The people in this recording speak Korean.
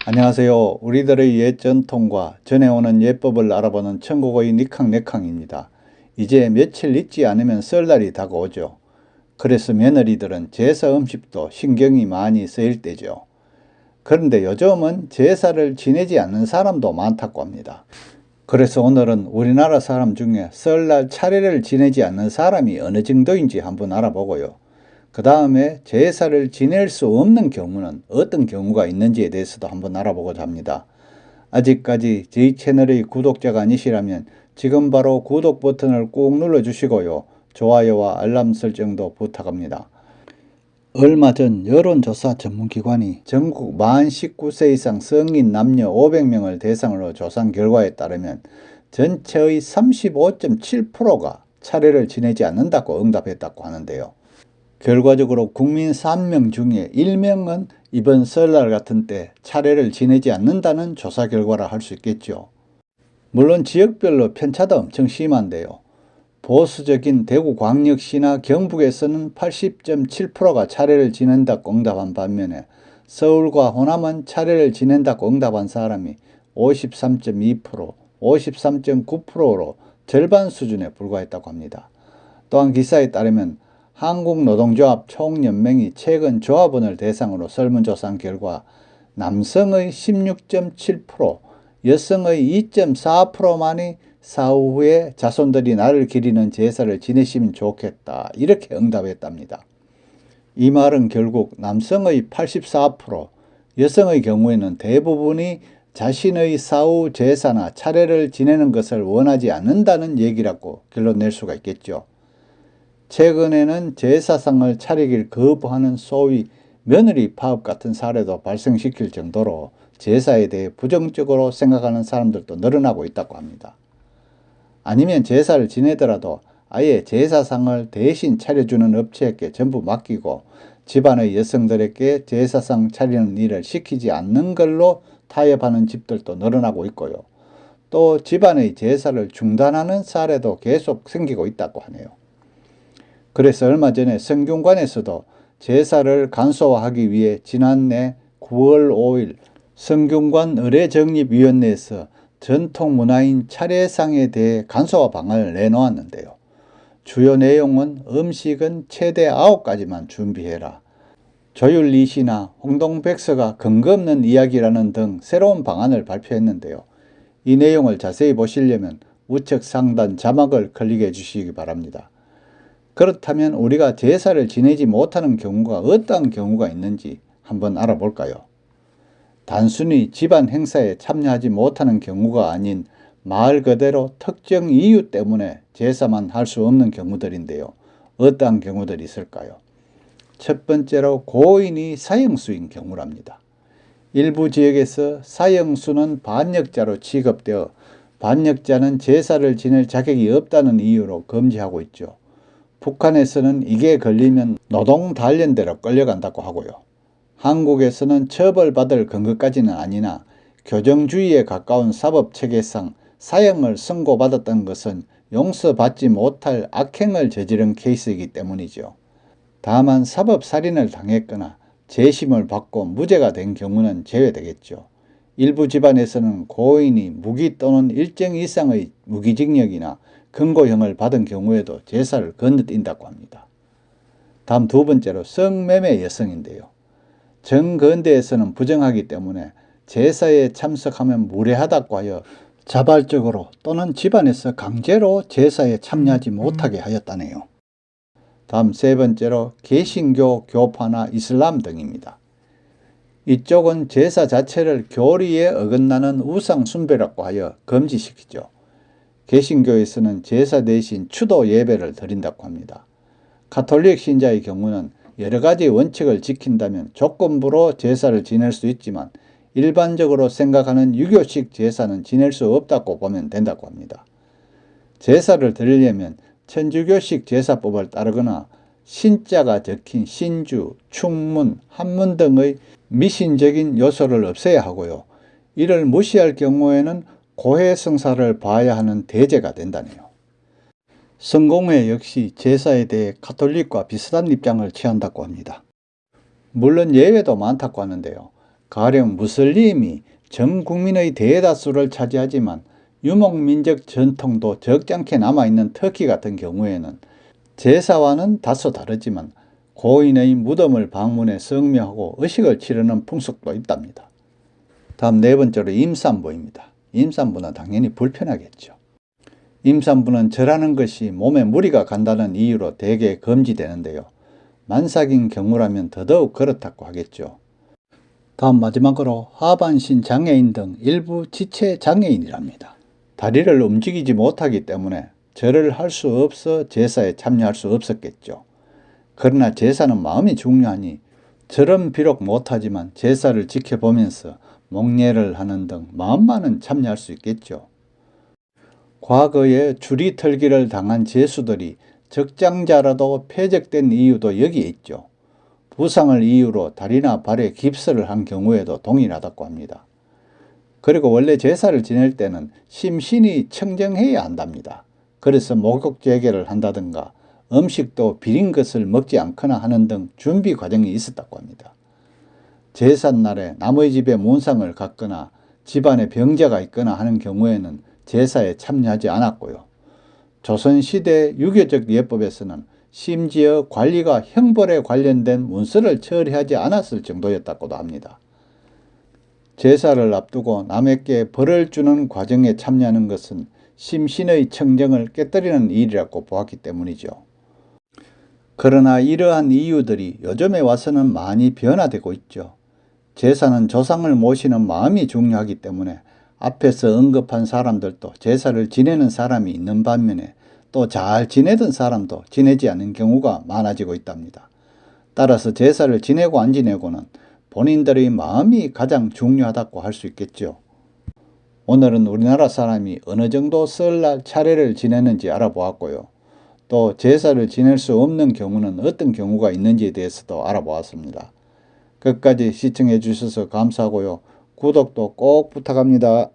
안녕하세요. 우리들의 옛 전통과 전해오는 예법을 알아보는 천국의 니캉네캉입니다. 이제 며칠 있지 않으면 설날이 다가오죠. 그래서 며느리들은 제사 음식도 신경이 많이 쓰일 때죠. 그런데 요즘은 제사를 지내지 않는 사람도 많다고 합니다. 그래서 오늘은 우리나라 사람 중에 설날 차례를 지내지 않는 사람이 어느 정도인지 한번 알아보고요. 그 다음에 제사를 지낼 수 없는 경우는 어떤 경우가 있는지에 대해서도 한번 알아보고자 합니다. 아직까지 저희 채널의 구독자가 아니시라면 지금 바로 구독 버튼을 꾹 눌러주시고요. 좋아요와 알람 설정도 부탁합니다. 얼마 전 여론조사 전문기관이 전국 만 19세 이상 성인 남녀 500명을 대상으로 조사한 결과에 따르면 전체의 35.7%가 차례를 지내지 않는다고 응답했다고 하는데요. 결과적으로 국민 3명 중에 1명은 이번 설날 같은 때 차례를 지내지 않는다는 조사 결과라 할 수 있겠죠. 물론 지역별로 편차도 엄청 심한데요. 보수적인 대구광역시나 경북에서는 80.7%가 차례를 지낸다고 응답한 반면에 서울과 호남은 차례를 지낸다고 응답한 사람이 53.2%, 53.9%로 절반 수준에 불과했다고 합니다. 또한 기사에 따르면 한국노동조합 총연맹이 최근 조합원을 대상으로 설문조사한 결과 남성의 16.7%, 여성의 2.4%만이 사후 후에 자손들이 나를 기리는 제사를 지내시면 좋겠다 이렇게 응답했답니다. 이 말은 결국 남성의 84%, 여성의 경우에는 대부분이 자신의 사후 제사나 차례를 지내는 것을 원하지 않는다는 얘기라고 결론 낼 수가 있겠죠. 최근에는 제사상을 차리길 거부하는 소위 며느리 파업 같은 사례도 발생시킬 정도로 제사에 대해 부정적으로 생각하는 사람들도 늘어나고 있다고 합니다. 아니면 제사를 지내더라도 아예 제사상을 대신 차려주는 업체에게 전부 맡기고 집안의 여성들에게 제사상 차리는 일을 시키지 않는 걸로 타협하는 집들도 늘어나고 있고요. 또 집안의 제사를 중단하는 사례도 계속 생기고 있다고 하네요. 그래서 얼마 전에 성균관에서도 제사를 간소화하기 위해 지난해 9월 5일 성균관 의례정립위원회에서 전통문화인 차례상에 대해 간소화 방안을 내놓았는데요. 주요 내용은 음식은 최대 9가지만 준비해라, 조율리시나 홍동백서가 근거 없는 이야기라는 등 새로운 방안을 발표했는데요. 이 내용을 자세히 보시려면 우측 상단 자막을 클릭해 주시기 바랍니다. 그렇다면 우리가 제사를 지내지 못하는 경우가 어떠한 경우가 있는지 한번 알아볼까요? 단순히 집안 행사에 참여하지 못하는 경우가 아닌 말 그대로 특정 이유 때문에 제사만 할 수 없는 경우들인데요. 어떠한 경우들이 있을까요? 첫 번째로 고인이 사형수인 경우랍니다. 일부 지역에서 사형수는 반역자로 취급되어 반역자는 제사를 지낼 자격이 없다는 이유로 금지하고 있죠. 북한에서는 이게 걸리면 노동단련대로 끌려간다고 하고요. 한국에서는 처벌받을 근거까지는 아니나 교정주의에 가까운 사법체계상 사형을 선고받았던 것은 용서받지 못할 악행을 저지른 케이스이기 때문이죠. 다만 사법살인을 당했거나 재심을 받고 무죄가 된 경우는 제외되겠죠. 일부 집안에서는 고인이 무기 또는 일정 이상의 무기징역이나 금고형을 받은 경우에도 제사를 건너뛴다고 합니다. 다음 두 번째로 성매매 여성인데요. 정근대에서는 부정하기 때문에 제사에 참석하면 무례하다고 하여 자발적으로 또는 집안에서 강제로 제사에 참여하지 못하게 하였다네요. 다음 세 번째로 개신교, 교파나 이슬람 등입니다. 이쪽은 제사 자체를 교리에 어긋나는 우상 숭배라고 하여 금지시키죠. 개신교에서는 제사 대신 추도 예배를 드린다고 합니다. 가톨릭 신자의 경우는 여러 가지 원칙을 지킨다면 조건부로 제사를 지낼 수 있지만 일반적으로 생각하는 유교식 제사는 지낼 수 없다고 보면 된다고 합니다. 제사를 드리려면 천주교식 제사법을 따르거나 신자가 적힌 신주, 충문, 한문 등의 미신적인 요소를 없애야 하고요. 이를 무시할 경우에는 고해성사를 봐야 하는 대제가 된다네요. 성공회 역시 제사에 대해 가톨릭과 비슷한 입장을 취한다고 합니다. 물론 예외도 많다고 하는데요. 가령 무슬림이 전 국민의 대다수를 차지하지만 유목민족 전통도 적지 않게 남아있는 터키 같은 경우에는 제사와는 다소 다르지만 고인의 무덤을 방문해 성묘하고 의식을 치르는 풍속도 있답니다. 다음 네 번째로 임산부입니다. 임산부는 당연히 불편하겠죠. 임산부는 절하는 것이 몸에 무리가 간다는 이유로 대개 금지되는데요. 만삭인 경우라면 더더욱 그렇다고 하겠죠. 다음 마지막으로 하반신 장애인 등 일부 지체 장애인이랍니다. 다리를 움직이지 못하기 때문에 절을 할 수 없어 제사에 참여할 수 없었겠죠. 그러나 제사는 마음이 중요하니 절은 비록 못하지만 제사를 지켜보면서 목례를 하는 등 마음만은 참여할 수 있겠죠. 과거에 줄이 털기를 당한 제수들이 적장자라도 폐적된 이유도 여기에 있죠. 부상을 이유로 다리나 발에 깁스를 한 경우에도 동일하다고 합니다. 그리고 원래 제사를 지낼 때는 심신이 청정해야 한답니다. 그래서 목욕제계를 한다든가 음식도 비린 것을 먹지 않거나 하는 등 준비 과정이 있었다고 합니다. 제삿날에 남의 집에 문상을 갖거나 집안에 병자가 있거나 하는 경우에는 제사에 참여하지 않았고요. 조선시대 유교적 예법에서는 심지어 관리가 형벌에 관련된 문서를 처리하지 않았을 정도였다고도 합니다. 제사를 앞두고 남에게 벌을 주는 과정에 참여하는 것은 심신의 청정을 깨뜨리는 일이라고 보았기 때문이죠. 그러나 이러한 이유들이 요즘에 와서는 많이 변화되고 있죠. 제사는 조상을 모시는 마음이 중요하기 때문에 앞에서 언급한 사람들도 제사를 지내는 사람이 있는 반면에 또 잘 지내던 사람도 지내지 않는 경우가 많아지고 있답니다. 따라서 제사를 지내고 안 지내고는 본인들의 마음이 가장 중요하다고 할 수 있겠죠. 오늘은 우리나라 사람이 어느 정도 설날 차례를 지내는지 알아보았고요. 또 제사를 지낼 수 없는 경우는 어떤 경우가 있는지에 대해서도 알아보았습니다. 끝까지 시청해 주셔서 감사하고요. 구독도 꼭 부탁합니다.